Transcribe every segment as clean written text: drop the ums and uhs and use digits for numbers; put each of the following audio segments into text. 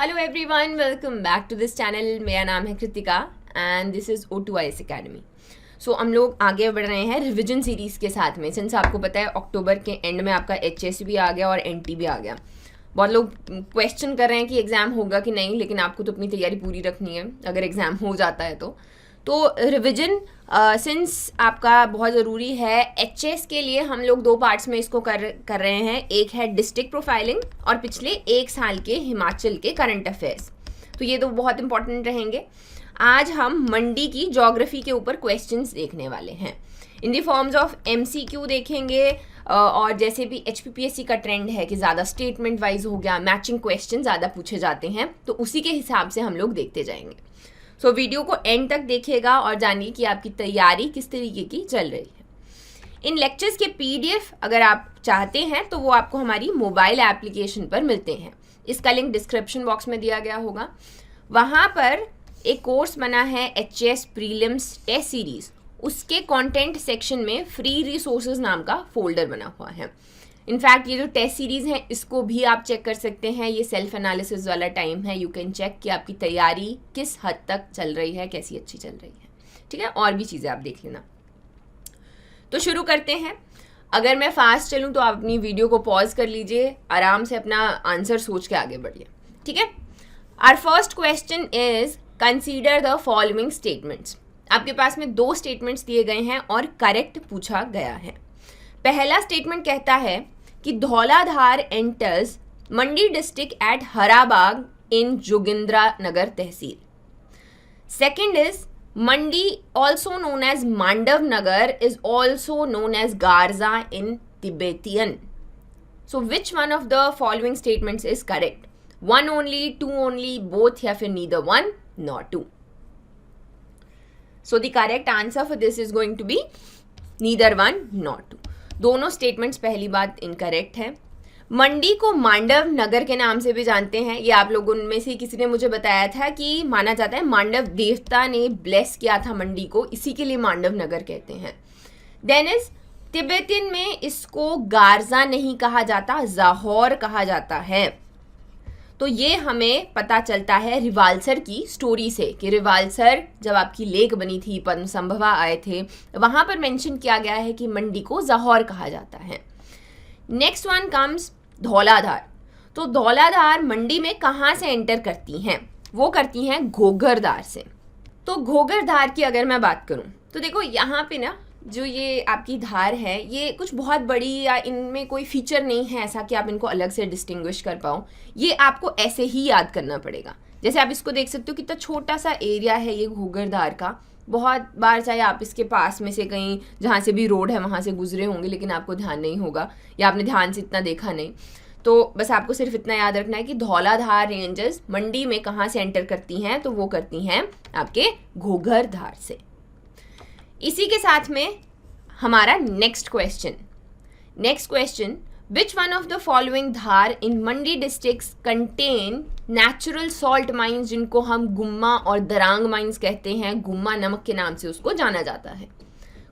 Hello everyone, welcome back to this channel. मेरा नाम है Kritika and this is O2IS academy. So हम लोग आगे बढ़ रहे हैं रिविजन सीरीज़ के साथ में। सिंस आपको पता है अक्टूबर के एंड में आपका HS भी आ गया और NT भी आ गया। बहुत लोग क्वेश्चन कर रहे हैं कि एग्ज़ाम होगा कि नहीं, लेकिन आपको तो अपनी तैयारी पूरी रखनी है अगर एग्ज़ाम हो जाता है तो रिविजन सिंस आपका बहुत ज़रूरी है। HS के लिए हम लोग दो पार्ट्स में इसको कर रहे हैं। एक है डिस्ट्रिक्ट प्रोफाइलिंग और पिछले एक साल के हिमाचल के करंट अफेयर्स। तो ये तो बहुत इंपॉर्टेंट रहेंगे। आज हम मंडी की ज्योग्राफी के ऊपर क्वेश्चंस देखने वाले हैं in the forms of MCQ देखेंगे। और जैसे भी HPPSC का ट्रेंड है कि ज़्यादा स्टेटमेंट वाइज हो गया, मैचिंग क्वेश्चन ज़्यादा पूछे जाते हैं, तो उसी के हिसाब से हम लोग देखते जाएंगे। सो वीडियो को एंड तक देखिएगा और जानिए कि आपकी तैयारी किस तरीके की चल रही है। इन लेक्चर्स के PDF अगर आप चाहते हैं तो वो आपको हमारी मोबाइल एप्लीकेशन पर मिलते हैं। इसका लिंक डिस्क्रिप्शन बॉक्स में दिया गया होगा। वहाँ पर एक कोर्स बना है HS प्रीलिम्स टेस्ट सीरीज़, उसके कंटेंट सेक्शन में फ्री रिसोर्सेज नाम का फोल्डर बना हुआ है। इनफैक्ट ये जो टेस्ट सीरीज़ है इसको भी आप चेक कर सकते हैं। ये सेल्फ एनालिसिस वाला टाइम है। यू कैन चेक कि आपकी तैयारी किस हद तक चल रही है, कैसी अच्छी चल रही है। ठीक है, और भी चीज़ें आप देख लेना। तो शुरू करते हैं। अगर मैं फास्ट चलूँ तो आप अपनी वीडियो को पॉज कर लीजिए, आराम से अपना आंसर सोच के आगे बढ़िए। ठीक है, our first question is consider the following statements. आपके पास में दो स्टेटमेंट्स दिए गए हैं और करेक्ट पूछा गया है। पहला स्टेटमेंट कहता है कि Dhauladhar enters Mandi district at Harabagh in Jogindra Nagar tehsil. Second is Mandi also known as Mandav Nagar is also known as Garja in Tibetan. So which one of the following statements is correct? One only, two only, both, या फिर neither one nor two? So the correct answer for this is going to be neither one nor two. दोनों statements पहली बात incorrect है। मंडी को मांडव नगर के नाम से भी जानते हैं। ये आप लोगों में से किसी ने मुझे बताया था कि माना जाता है मांडव देवता ने ब्लेस किया था मंडी को, इसी के लिए मांडव नगर कहते हैं। देन इज तिब्बतियन में इसको गारजा नहीं कहा जाता, जाहौर कहा जाता है। तो ये हमें पता चलता है रिवाल्सर की स्टोरी से कि रिवाल्सर जब आपकी लेक बनी थी, पद्मसंभवा आए थे, वहाँ पर मेंशन किया गया है कि मंडी को जाहौर कहा जाता है। Next one comes Dhauladhar. तो धौलाधार मंडी में कहाँ से एंटर करती हैं? वो करती हैं घोघरधार से। तो घोघरधार की अगर मैं बात करूँ तो देखो यहाँ पे ना जो ये आपकी धार है ये कुछ बहुत बड़ी या इनमें कोई फीचर नहीं है ऐसा कि आप इनको अलग से डिस्टिंग्विश कर पाओ। ये आपको ऐसे ही याद करना पड़ेगा। जैसे आप इसको देख सकते हो कितना छोटा सा एरिया है ये घोघरधार का। बहुत बार चाहे आप इसके पास में से कहीं जहाँ से भी रोड है वहाँ से गुजरे होंगे, लेकिन आपको ध्यान नहीं होगा या आपने ध्यान से इतना देखा नहीं। तो बस आपको सिर्फ इतना याद रखना है कि धौलाधार रेंजेस मंडी में कहाँ से एंटर करती हैं, तो वो करती हैं आपके घोघरधार से। इसी के साथ में हमारा next question, which one of the following Dhar in Mandi districts contain natural salt mines, जिनको हम गुम्मा और दरांग माइंस कहते हैं। गुम्मा नमक के नाम से उसको जाना जाता है।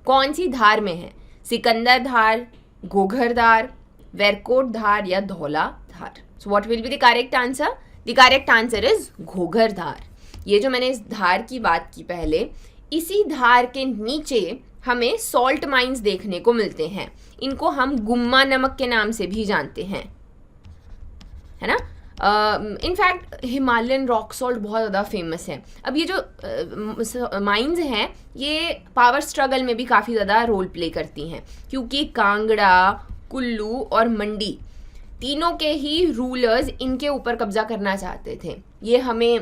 कौन सी धार में है? सिकंदर धार, घोघरधार, वेरकोट धार या Dhaula Dhar? So what will be the correct answer? The correct answer is Ghoghardhar. ये जो मैंने इस धार की बात की पहले, इसी धार के नीचे हमें सॉल्ट माइंस देखने को मिलते हैं। इनको हम गुम्मा नमक के नाम से भी जानते हैं, है ना। इनफैक्ट हिमालयन रॉक सॉल्ट बहुत ज़्यादा फेमस है। अब ये जो माइंस हैं ये पावर स्ट्रगल में भी काफ़ी ज़्यादा रोल प्ले करती हैं, क्योंकि कांगड़ा, कुल्लू और मंडी तीनों के ही रूलर्स इनके ऊपर कब्जा करना चाहते थे। ये हमें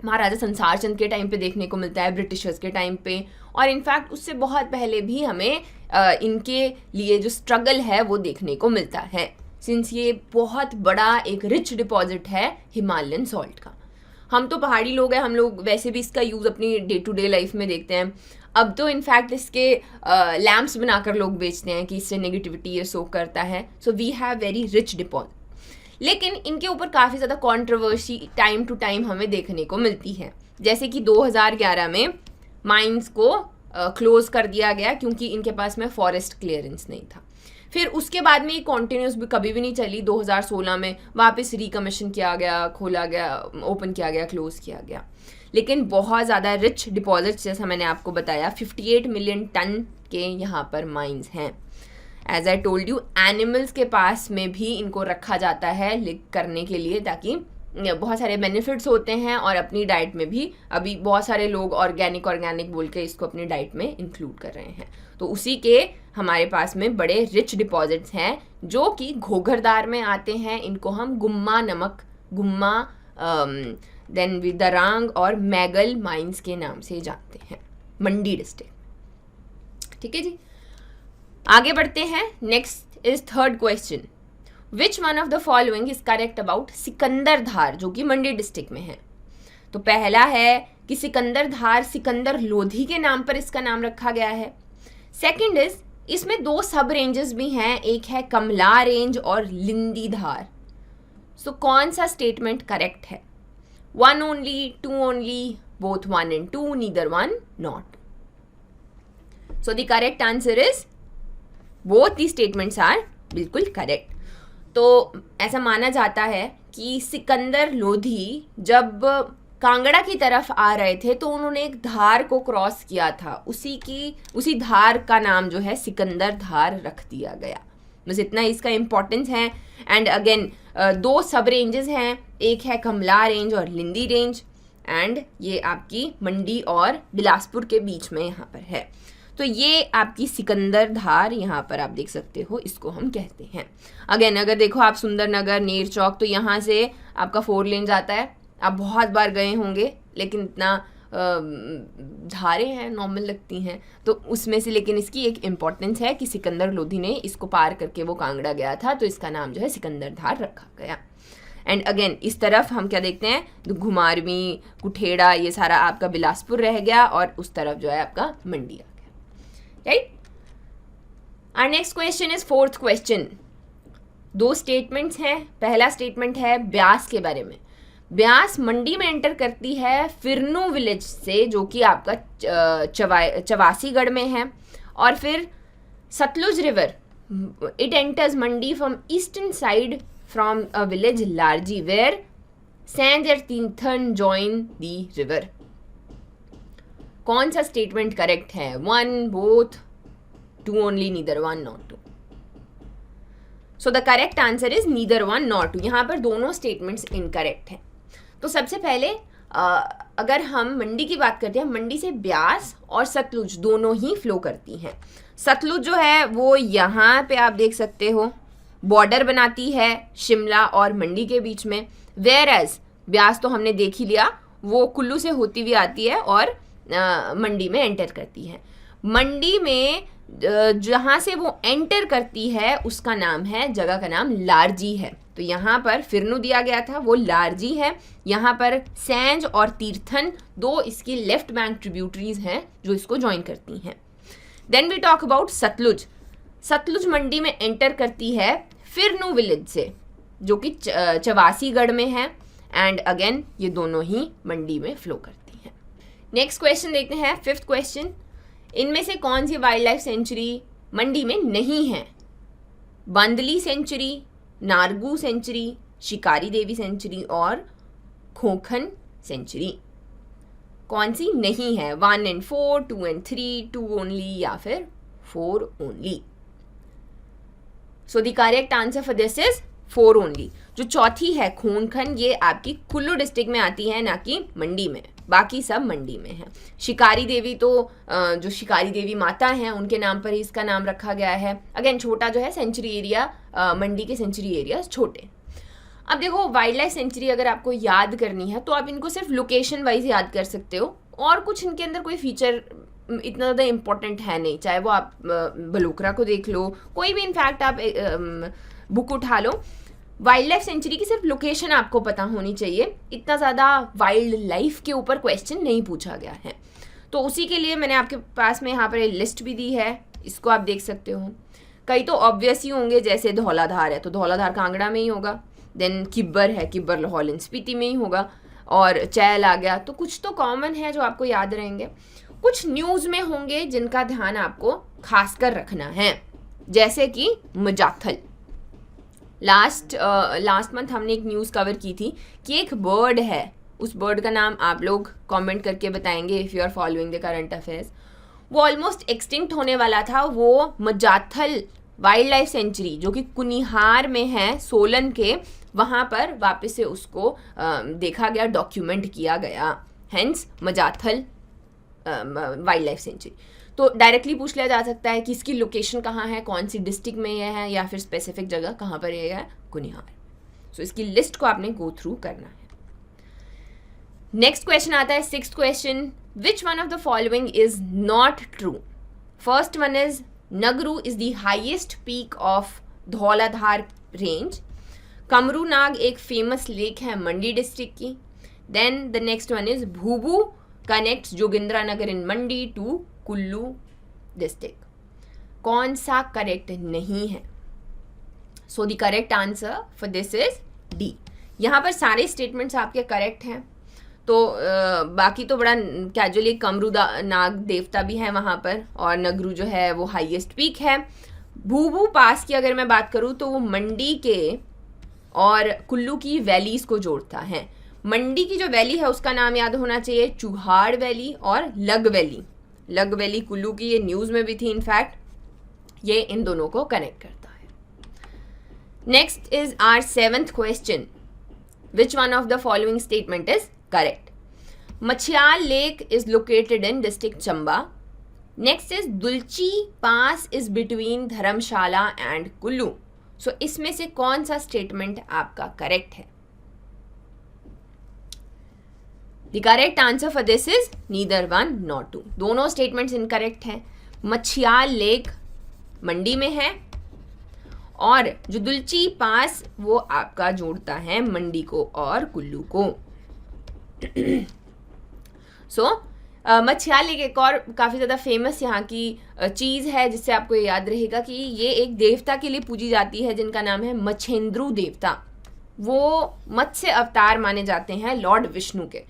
महाराजा संसार चंद के टाइम पे देखने को मिलता है, ब्रिटिशर्स के टाइम पे, और इनफैक्ट उससे बहुत पहले भी हमें इनके लिए जो स्ट्रगल है वो देखने को मिलता है, सिंस ये बहुत बड़ा एक रिच डिपॉजिट है हिमालयन सॉल्ट का। हम तो पहाड़ी लोग हैं, हम लोग वैसे भी इसका यूज़ अपनी डे टू डे लाइफ में देखते हैं। अब तो इनफैक्ट इसके लैम्प्स बनाकर लोग बेचते हैं कि इससे नेगेटिविटी ये सोक करता है। So we have very rich deposit. लेकिन इनके ऊपर काफ़ी ज़्यादा कंट्रोवर्सी टाइम टू टाइम हमें देखने को मिलती है। जैसे कि 2011 में माइंस को क्लोज कर दिया गया क्योंकि इनके पास में फॉरेस्ट क्लियरेंस नहीं था। फिर उसके बाद में ये कॉन्टिन्यूस भी कभी भी नहीं चली। 2016 में वापस रिकमीशन किया गया, खोला गया, ओपन किया गया, क्लोज किया गया। लेकिन बहुत ज़्यादा रिच डिपॉजिट्स, जैसा मैंने आपको बताया, 58 मिलियन टन के यहाँ पर माइंस हैं। As I told you, animals के पास में भी इनको रखा जाता है करने के लिए, ताकि बहुत सारे बेनिफिट्स होते हैं, और अपनी डाइट में भी अभी बहुत सारे लोग ऑर्गेनिक बोल के इसको अपनी डाइट में इंक्लूड कर रहे हैं। तो उसी के हमारे पास में बड़े रिच डिपॉजिट्स हैं जो कि घोघरदार में आते हैं। इनको हम गुम्मा नमक, गुम्मा, देन विदरांग और मैगल माइंस के नाम से जानते हैं, मंडी डिस्ट्रिक्ट। ठीक है जी, आगे बढ़ते हैं। Next is third question, which one of the following is correct about Sikandar Dhar, जो कि मंडी डिस्ट्रिक्ट में है। तो पहला है कि सिकंदर धार सिकंदर लोधी के नाम पर इसका नाम रखा गया है। सेकंड इज, इसमें 2 सब रेंजेस भी हैं, एक है कमला रेंज और लिंदी धार। सो कौन सा स्टेटमेंट करेक्ट है? 1 only, 2 only, both 1 and 2, neither 1 not. So the correct answer is both the statements are बिल्कुल करेक्ट। तो ऐसा माना जाता है कि सिकंदर लोधी जब कांगड़ा की तरफ आ रहे थे तो उन्होंने एक धार को क्रॉस किया था, उसी धार का नाम जो है सिकंदर धार रख दिया गया। बस इतना इसका इम्पोर्टेंस है। एंड अगेन 2 सब रेंजेस हैं, एक है कमला रेंज और लिंदी रेंज, एंड ये आपकी मंडी और बिलासपुर के बीच में यहाँ पर है। तो ये आपकी सिकंदर धार यहाँ पर आप देख सकते हो, इसको हम कहते हैं। अगेन अगर देखो आप सुंदरनगर, नेर चौक, तो यहाँ से आपका 4 लेन जाता है। आप बहुत बार गए होंगे, लेकिन इतना धारें हैं, नॉर्मल लगती हैं, तो उसमें से, लेकिन इसकी एक इम्पॉर्टेंस है कि सिकंदर लोधी ने इसको पार करके वो कांगड़ा गया था, तो इसका नाम जो है सिकंदर धार रखा गया। एंड अगेन इस तरफ हम क्या देखते हैं, तो घुमारवी, कुठेड़ा, ये सारा आपका बिलासपुर रह गया, और उस तरफ जो है आपका मंडी आ गया। Right, our next question is 4th question. 2 statements हैं। पहला स्टेटमेंट है ब्यास के बारे में। ब्यास मंडी में एंटर करती है फिरनू विलेज से, जो कि आपका चवासीगढ़ में है, और फिर Sutlej river, it enters Mandi from eastern side from a village Larji where Sainj और तीर्थन जॉइन दी रिवर। कौन सा स्टेटमेंट करेक्ट है? 1, both, 2 only, neither 1 not 2। So the correct answer is neither 1 not 2। यहाँ पर दोनों स्टेटमेंट्स इनकरेक्ट हैं। तो सबसे पहले अगर हम मंडी की बात करते हैं, मंडी से ब्यास और सतलुज दोनों ही फ्लो करती हैं। सतलुज जो है वो यहाँ पे आप देख सकते हो बॉर्डर बनाती है शिमला और मंडी के बीच में, वेयर एज ब्यास तो हमने देख ही लिया, वो कुल्लू से होती हुई आती है और मंडी में एंटर करती है। मंडी में जहाँ से वो एंटर करती है उसका नाम है, जगह का नाम लारजी है। तो यहाँ पर फिरनू दिया गया था, वो लारजी है। यहाँ पर सैंज और तीर्थन 2 इसकी लेफ्ट बैंक ट्रिब्यूटरीज हैं जो इसको ज्वाइन करती हैं। Then we talk about Sutlej. Sutlej Mandi में एंटर करती है फिरनू विलेज से, जो कि चवासीगढ़ में है, एंड अगेन ये दोनों ही मंडी में फ्लो करती हैं। नेक्स्ट क्वेश्चन देखते हैं, 5th क्वेश्चन। इनमें से कौन सी वाइल्ड लाइफ सेंचुरी मंडी में नहीं है? बंदली सेंचुरी, नारगू सेंचुरी, शिकारी देवी सेंचुरी और खोखन सेंचुरी। कौन सी नहीं है? 1 and 4, 2 and 3, 2 ओनली, या फिर 4 only. So the correct answer for this is 4 only. जो चौथी है खोखन, ये आपकी कुल्लू डिस्ट्रिक्ट में आती है, ना कि मंडी में। बाकी सब मंडी में है। शिकारी देवी तो जो शिकारी देवी माता हैं उनके नाम पर ही इसका नाम रखा गया है। अगेन छोटा जो है सेंचुरी एरिया, मंडी के सेंचुरी एरिया छोटे। अब देखो वाइल्ड लाइफ सेंचुरी अगर आपको याद करनी है तो आप इनको सिर्फ लोकेशन वाइज याद कर सकते हो, और कुछ इनके अंदर कोई फीचर इतना ज़्यादा इम्पोर्टेंट है नहीं। चाहे वो आप बलुकरा को देख लो, कोई भी इनफैक्ट आप बुक उठा लो, वाइल्ड लाइफ सेंचुरी की सिर्फ लोकेशन आपको पता होनी चाहिए। इतना ज़्यादा वाइल्ड लाइफ के ऊपर क्वेश्चन नहीं पूछा गया है। तो उसी के लिए मैंने आपके पास में यहाँ पर एक लिस्ट भी दी है, इसको आप देख सकते हो। कई तो ऑब्वियस ही होंगे, जैसे धौलाधार है तो धौलाधार कांगड़ा में ही होगा। देन किब्बर है, किब्बर लाहौल स्पीति में ही होगा, और चैल आ गया। तो कुछ तो कॉमन है जो आपको याद रहेंगे, कुछ न्यूज़ में होंगे जिनका ध्यान आपको खास कर रखना है। जैसे कि मजाथल। लास्ट मंथ हमने एक न्यूज़ कवर की थी कि एक बर्ड है, उस बर्ड का नाम आप लोग कमेंट करके बताएंगे if you are following the current affairs. वो ऑलमोस्ट एक्सटिंक्ट होने वाला था, वो मजाथल वाइल्ड लाइफ सेंचुरी जो कि कुनिहार में है, सोलन के, वहाँ पर वापस से उसको देखा गया, डॉक्यूमेंट किया गया, हेंस मजाथल वाइल्ड लाइफ सेंचुरी। तो डायरेक्टली पूछ लिया जा सकता है कि इसकी लोकेशन कहाँ है, कौन सी डिस्ट्रिक्ट में यह है, या फिर स्पेसिफिक जगह कहाँ पर यह है, कुनिहार। सो इसकी लिस्ट को आपने गो थ्रू करना है। नेक्स्ट क्वेश्चन आता है 6th question, which one of the following is not true? First one is Nagru is the highest peak of Dhauladhar range. Kamru Nag एक फेमस लेक है मंडी डिस्ट्रिक्ट की। Then the next one is Bhubu connects Jogindra Nagar in Mandi to Kullu district. कौन सा correct नहीं है? So the correct answer for this is D. यहाँ पर सारे स्टेटमेंट्स आपके करेक्ट हैं। तो बाकी तो बड़ा कैजुअली कमरू नाग देवता भी है वहाँ पर, और नगरू जो है वो हाईएस्ट पीक है। भूबू पास की अगर मैं बात करूँ तो वो मंडी के और कुल्लू की वैलीज को जोड़ता है। मंडी की जो वैली है उसका नाम याद होना चाहिए चुहाड़ वैली और लग वैली। लग वैली कुल्लू की, ये न्यूज़ में भी थी इनफैक्ट, ये इन दोनों को कनेक्ट करता है। Next is our 7th question, which one of the following statement is correct? Machhiyal lake is located in district Chamba. Next is Dulchi pass is between Dharamshala and Kullu. सो इसमें से कौन सा स्टेटमेंट आपका करेक्ट है? The correct answer for this is neither one not two. दोनों statements incorrect हैं। Machhiyal lake मंडी में है और जो दुलची पास वो आपका जोड़ता है मंडी को और कुल्लू को। मछियाल लेक एक और काफ़ी ज़्यादा फेमस यहाँ की चीज़ है जिससे आपको याद रहेगा कि ये एक देवता के लिए पूजी जाती है जिनका नाम है मछेंद्रू देवता। वो मत्स्य अवतार माने जाते हैं लॉर्ड विष्णु के।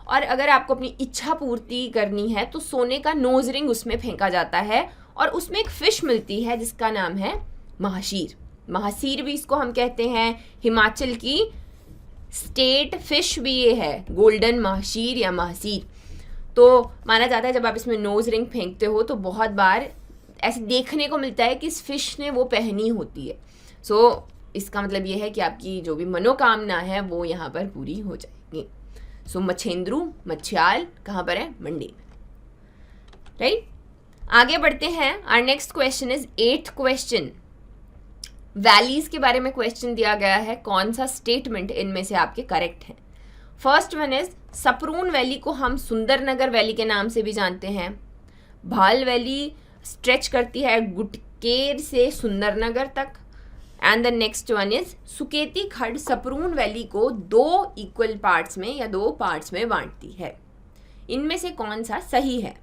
और अगर आपको अपनी इच्छा पूर्ति करनी है तो सोने का नोज रिंग उसमें फेंका जाता है और उसमें एक फिश मिलती है जिसका नाम है महाशीर। महाशीर भी इसको हम कहते हैं। हिमाचल की स्टेट फिश भी ये है, गोल्डन महाशीर या महाशीर। तो माना जाता है जब आप इसमें नोज रिंग फेंकते हो तो बहुत बार ऐसे देखने को मिलता है कि इस फिश ने वो पहनी होती है। सो इसका मतलब ये है कि आपकी जो भी मनोकामना है वो यहाँ पर पूरी हो जाएगी। सो मछेंद्रू मछियाल कहाँ पर है? मंडी में, राइट। आगे बढ़ते हैं। Our next question is 8th question. Valleys के बारे में क्वेश्चन दिया गया है, कौन सा स्टेटमेंट इनमें से आपके करेक्ट है? First one is Saproon valley को हम सुंदरनगर वैली के नाम से भी जानते हैं। भाल वैली स्ट्रेच करती है गुटकेर से सुंदरनगर तक। And the next one is Suketi खड्ड सपरून वैली को 2 इक्वल पार्ट्स में या 2 पार्ट्स में बांटती है। इनमें से कौन सा सही है?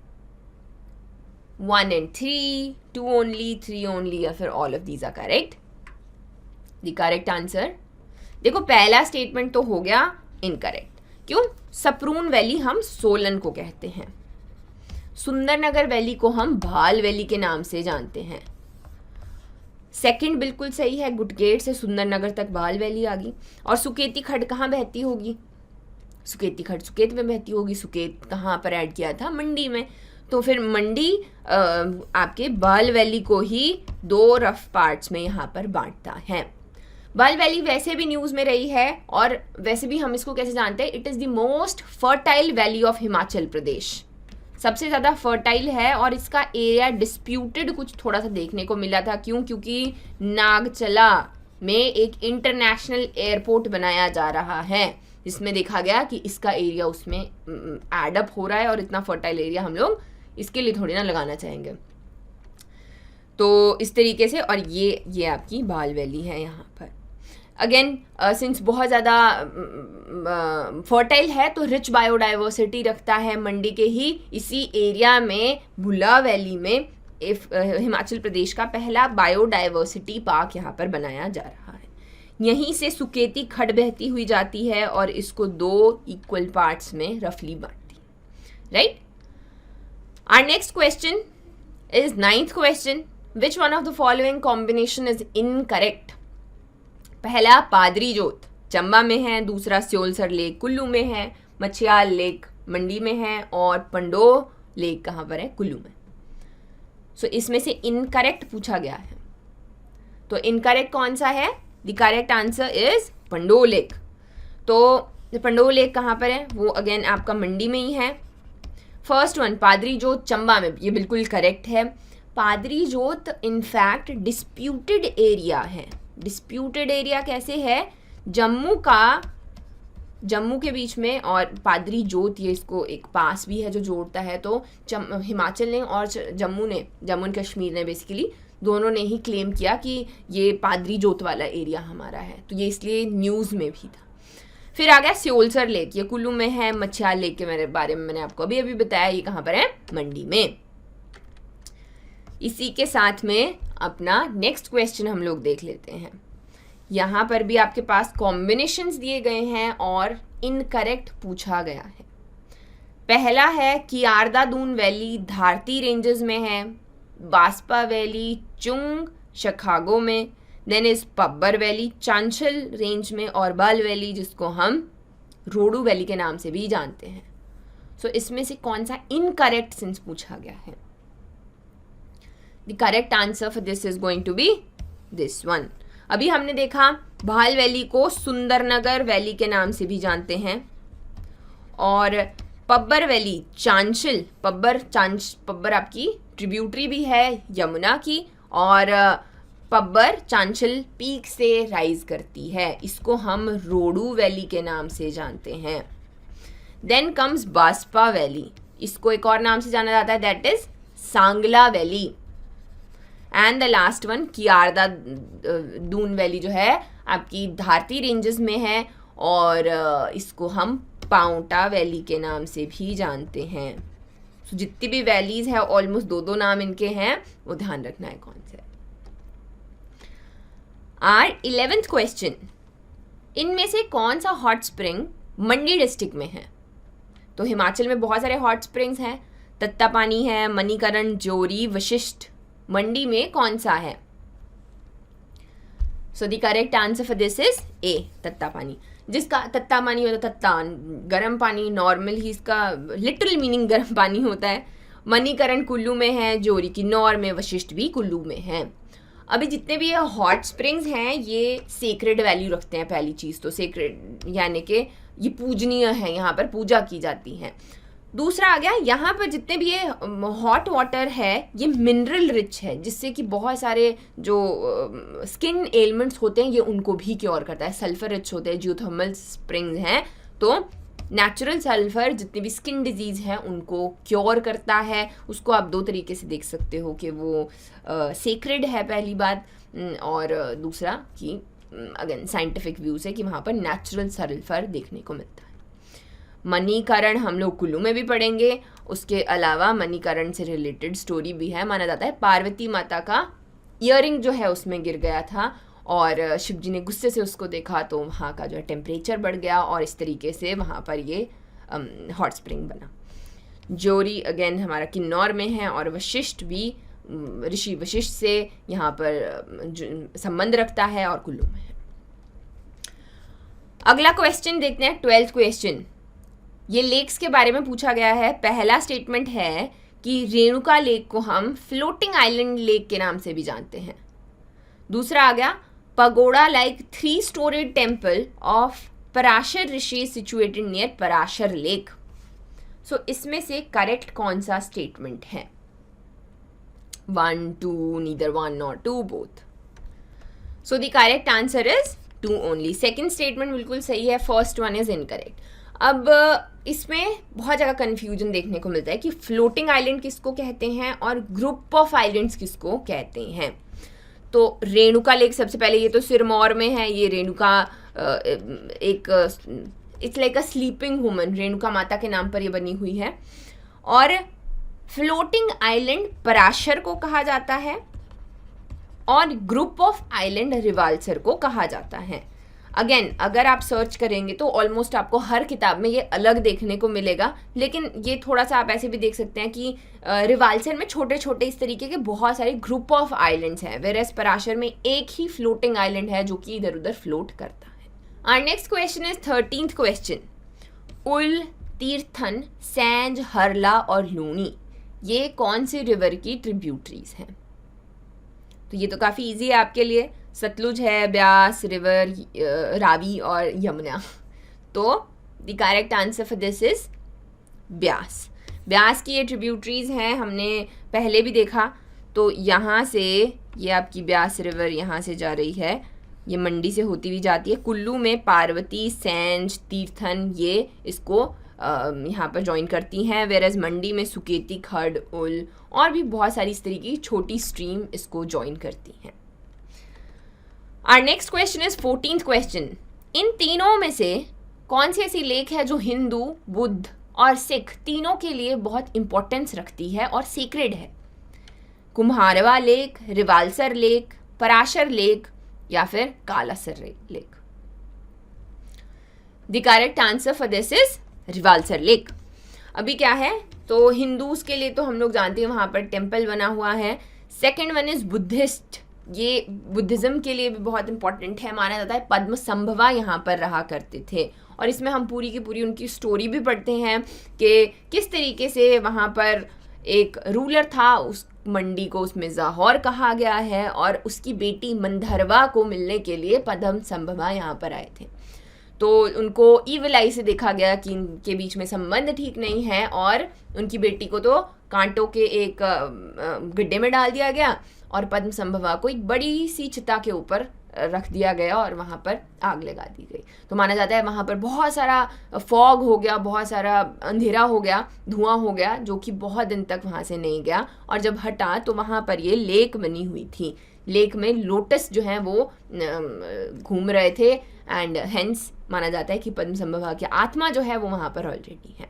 1 and 3, 2 only, 3 only, या फिर all of these are correct? The correct answer, देखो पहला स्टेटमेंट तो हो गया इनकरेक्ट। क्यों? सपरून वैली हम सोलन को कहते हैं, सुंदरनगर वैली को हम भाल वैली के नाम से जानते हैं। सेकंड बिल्कुल सही है, गुटगेट से सुंदरनगर तक भाल वैली आ गई। और सुकेती खड्ड कहाँ बहती होगी? सुकेती खड्ड सुकेत में बहती होगी। सुकेत कहाँ पर ऐड किया था? मंडी में। तो फिर मंडी आपके भाल वैली को ही 2 रफ पार्ट्स में यहाँ पर बांटता है। भाल वैली वैसे भी न्यूज़ में रही है और वैसे भी हम इसको कैसे जानते हैं? It is the most fertile valley of Himachal Pradesh. सबसे ज़्यादा फर्टाइल है और इसका एरिया डिस्प्यूटेड कुछ थोड़ा सा देखने को मिला था। क्यों? क्योंकि नागचला में एक इंटरनेशनल एयरपोर्ट बनाया जा रहा है जिसमें देखा गया कि इसका एरिया उसमें एडअप हो रहा है और इतना फर्टाइल एरिया हम लोग इसके लिए थोड़ी ना लगाना चाहेंगे। तो इस तरीके से, और ये आपकी भाल वैली है यहाँ पर। अगेन सिंस बहुत ज़्यादा फर्टाइल है तो रिच बायोडाइवर्सिटी रखता है मंडी के ही इसी एरिया में। भुला वैली में हिमाचल प्रदेश का पहला बायोडाइवर्सिटी पार्क यहाँ पर बनाया जा रहा है। यहीं से सुकेती खड्ड बहती हुई जाती है और इसको 2 इक्वल पार्ट्स में रफली बांटती है, right. Our next question is 9th question. Which one of the following combination is incorrect? पहला पादरी जोत चंबा में है, दूसरा स्योलसर लेक कुल्लू में है, मछियाल लेक मंडी में है और पंडो लेक कहाँ पर है? कुल्लू में। सो इसमें से इनकरेक्ट पूछा गया है, तो इनकरेक्ट कौन सा है? The correct answer is Pando lake. तो पंडो लेक कहाँ पर है? वो अगेन आपका मंडी में ही है। फर्स्ट वन पादरी जोत चंबा में, ये बिल्कुल करेक्ट है। पादरी जोत इनफैक्ट डिस्प्यूटेड एरिया है। डिस्प्यूटेड एरिया कैसे है? जम्मू के बीच में और पादरी जोत, ये इसको एक पास भी है जो जोड़ता है। तो हिमाचल ने और जम्मू एंड कश्मीर ने बेसिकली दोनों ने ही क्लेम किया कि ये पादरी जोत वाला एरिया हमारा है, तो ये इसलिए न्यूज़ में भी था। फिर आ गया स्योलसर लेक, ये कुल्लू में है। मछियाल लेक के मेरे बारे में मैंने आपको अभी बताया, ये कहाँ पर है? मंडी में। इसी के साथ में अपना नेक्स्ट क्वेश्चन हम लोग देख लेते हैं। यहाँ पर भी आपके पास कॉम्बिनेशंस दिए गए हैं और इनकरेक्ट पूछा गया है। पहला है कियारदा दून वैली धारती रेंजेस में है, बास्पा वैली चुंग शिकागो में, then is Pabbar valley Chanchal range में, और बल वैली जिसको हम रोडू वैली के नाम से भी जानते हैं। सो इसमें से कौन सा इनकरेक्ट सिंस पूछा गया है? The correct answer for this is going to be this one. अभी हमने देखा भाल वैली को सुंदरनगर वैली के नाम से भी जानते हैं, और पब्बर वैली चांचल, पब्बर आपकी ट्रिब्यूटरी भी है यमुना की, और पब्बर चांचल पीक से राइज करती है, इसको हम रोडू वैली के नाम से जानते हैं। देन कम्स बास्पा वैली, इसको एक और नाम से जाना जाता है, that is Sangla valley. And the last one Kiarda Doon valley जो है आपकी धारती रेंजेस में है, और इसको हम पाउंटा वैली के नाम से भी जानते हैं। तो जितनी भी वैलीज है ऑलमोस्ट दो नाम इनके हैं, वो ध्यान रखना है कौन से। आर 11th क्वेश्चन, इनमें से कौन सा हॉट स्प्रिंग मंडी डिस्ट्रिक्ट में है? तो हिमाचल में बहुत सारे हॉट स्प्रिंग्स हैं, तत्तापानी है, मणिकरण, जोरी, वशिष्ठ। मंडी में कौन सा है? So the correct answer for this is a, Tattapani. जिसका तत्तापानी होता है, तत्ता गर्म पानी, नॉर्मल ही इसका लिटरल मीनिंग गर्म पानी होता है। मणिकरण कुल्लू में है, जोरी किन्नौर में, वशिष्ठ भी कुल्लू में है। अभी जितने भी ये हॉट स्प्रिंग्स हैं ये सेक्रेड वैल्यू रखते हैं। पहली चीज़ तो सेक्रेड यानी कि ये पूजनीय है, यहाँ पर पूजा की जाती है। दूसरा आ गया, यहाँ पर जितने भी ये हॉट वाटर है ये मिनरल रिच है, जिससे कि बहुत सारे जो स्किन एलिमेंट्स होते हैं ये उनको भी क्योर करता है। सल्फर रिच होते हैं, जियोथर्मल स्प्रिंग्स हैं, तो नेचुरल सल्फर जितनी भी स्किन डिजीज़ हैं उनको क्योर करता है। उसको आप दो तरीके से देख सकते हो कि वो सेक्रेड है पहली बात, और दूसरा कि अगेन साइंटिफिक व्यूज़ है कि वहाँ पर नेचुरल सल्फर देखने को मिलता है। मणिकरण हम लोग कुल्लू में भी पढ़ेंगे। उसके अलावा मणिकरण से रिलेटेड स्टोरी भी है। माना जाता है पार्वती माता का ईयरिंग जो है उसमें गिर गया था और शिव जी ने गुस्से से उसको देखा तो वहाँ का जो है टेम्परेचर बढ़ गया और इस तरीके से वहाँ पर ये हॉट स्प्रिंग बना। जोरी अगेन हमारा किन्नौर में है और वशिष्ठ भी ऋषि वशिष्ठ से यहाँ पर संबंध रखता है और कुल्लू में है। अगला क्वेश्चन देखते हैं, 12th क्वेश्चन। ये लेक्स के बारे में पूछा गया है। पहला स्टेटमेंट है कि रेणुका लेक को हम फ्लोटिंग आइलैंड लेक के नाम से भी जानते हैं। दूसरा आ गया pagoda like 3-storied temple of Parashar Rishi situated near Parashar lake. So इसमें से करेक्ट कौन सा स्टेटमेंट है? 1, 2, neither 1 nor 2, both. So the correct answer is 2 only. Second statement बिल्कुल सही है, फर्स्ट वन इज इनकरेक्ट। अब इसमें बहुत जगह कन्फ्यूजन देखने को मिलता है कि फ्लोटिंग आइलैंड किसको कहते हैं और ग्रुप ऑफ आइलैंड्स किसको कहते हैं। तो रेणुका लेक सबसे पहले ये तो सिरमौर में है। ये रेणुका एक it's like a sleeping woman, Renuka माता के नाम पर ये बनी हुई है। और फ्लोटिंग आइलैंड पराशर को कहा जाता है और ग्रुप ऑफ आइलैंड रिवाल्सर को कहा जाता है। अगेन अगर आप सर्च करेंगे तो ऑलमोस्ट आपको हर किताब में ये अलग देखने को मिलेगा, लेकिन ये थोड़ा सा आप ऐसे भी देख सकते हैं कि रिवाल्सर में छोटे छोटे इस तरीके के बहुत सारे ग्रुप ऑफ आइलैंड्स हैं, वेरएस पराशर में एक ही फ्लोटिंग आइलैंड है जो कि इधर उधर फ्लोट करता है। Our next question is 13th question. Uhl, Tirthan, Sainj, Harla और लूनी ये कौन सी रिवर की ट्रिब्यूटरीज हैं? तो ये तो काफ़ी इजी है आपके लिए, सतलुज है, ब्यास रिवर, रावी और यमुना। तो the correct answer for this is Beas. Beas की ये ट्रिब्यूटरीज हैं, हमने पहले भी देखा। तो यहाँ से ये आपकी ब्यास रिवर यहाँ से जा रही है, ये मंडी से होती हुई जाती है। कुल्लू में पार्वती, सैंज, तीर्थन ये इसको यहाँ पर ज्वाइन करती हैं, वेरएज मंडी में सुकेती, खड, उल और भी बहुत सारी इस तरीके की छोटी स्ट्रीम इसको ज्वाइन करती हैं। Our next question is 14th question. इन तीनों में से कौन सी ऐसी लेक है जो हिंदू, बुद्ध और सिख तीनों के लिए बहुत इंपॉर्टेंस रखती है और सीक्रेट है? Kumarwah lake, Rewalsar lake, Prashar lake या फिर Kalasar lake? The correct answer for this is Rewalsar lake. अभी क्या है, तो हिंदूज के लिए तो हम लोग जानते हैं वहाँ पर टेम्पल बना हुआ है। सेकेंड वन इज बुद्धिस्ट, ये बुद्धिज़्म के लिए भी बहुत इंपॉर्टेंट है, माना जाता है पद्म संभवा यहाँ पर रहा करते थे। और इसमें हम पूरी की पूरी उनकी स्टोरी भी पढ़ते हैं कि किस तरीके से वहाँ पर एक रूलर था, उस मंडी को उसमें जाहौर कहा गया है, और उसकी बेटी मंधरवा को मिलने के लिए पद्म संभवा यहाँ पर आए थे। तो उनको ईविल आई से देखा गया कि इनके बीच में संबंध ठीक नहीं है, और उनकी बेटी को तो कांटों के एक गड्ढे में डाल दिया गया और पद्म संभवा को एक बड़ी सी चिता के ऊपर रख दिया गया और वहाँ पर आग लगा दी गई। तो माना जाता है वहाँ पर बहुत सारा फॉग हो गया, बहुत सारा अंधेरा हो गया, धुआं हो गया, जो कि बहुत दिन तक वहाँ से नहीं गया। और जब हटा तो वहाँ पर ये लेक बनी हुई थी। लेक में लोटस जो हैं वो घूम रहे थे, एंड हेंस माना जाता है कि पद्म संभवा की आत्मा जो है वो वहाँ पर ऑलरेडी है।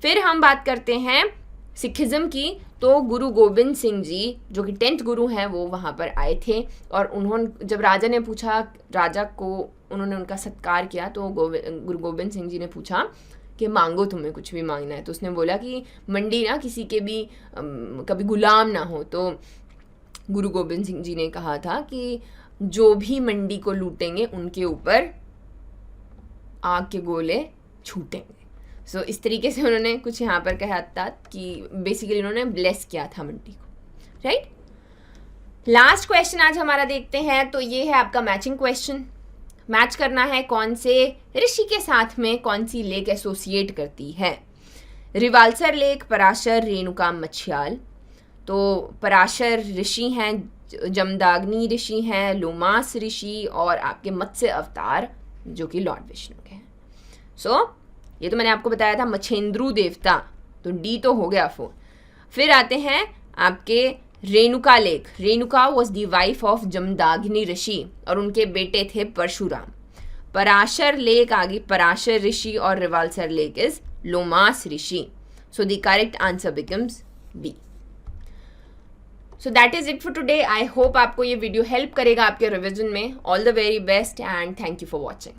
फिर हम बात करते हैं सिखिज़्म की। तो गुरु गोबिंद सिंह जी जो कि 10th गुरु हैं वो वहाँ पर आए थे, और उन्होंने जब राजा ने पूछा, राजा को उन्होंने उनका सत्कार किया, तो गुरु गोबिंद सिंह जी ने पूछा कि मांगो, तुम्हें कुछ भी मांगना है। तो उसने बोला कि मंडी ना किसी के भी कभी गुलाम ना हो। तो गुरु गोबिंद सिंह जी ने कहा था कि जो भी मंडी को लूटेंगे उनके ऊपर आग के गोले छूटेंगे। सो इस तरीके से उन्होंने कुछ यहाँ पर कहा था कि बेसिकली उन्होंने ब्लेस किया था मंडी को, राइट। लास्ट क्वेश्चन आज हमारा देखते हैं। तो ये है आपका मैचिंग क्वेश्चन। मैच करना है कौन से ऋषि के साथ में कौन सी लेक एसोसिएट करती है। रिवाल्सर लेक, पराशर, रेणुका, मछयाल। तो पराशर ऋषि हैं, जमदाग्नि ऋषि हैं, लोमास ऋषि और आपके मत्स्य अवतार जो कि लॉर्ड विष्णु के हैं। सो ये तो मैंने आपको बताया था मछेंद्रू देवता, तो डी तो हो गया 4। फिर आते हैं आपके Renuka lake. Renuka was the wife of Jamadagni Rishi और उनके बेटे थे परशुराम। पराशर लेक आ गई पराशर ऋषि, और Rewalsar lake is Lomas Rishi. So the correct answer becomes B. So that is it for today. I hope आपको ये वीडियो हेल्प करेगा आपके रिविजन में। All the very best and thank you for watching.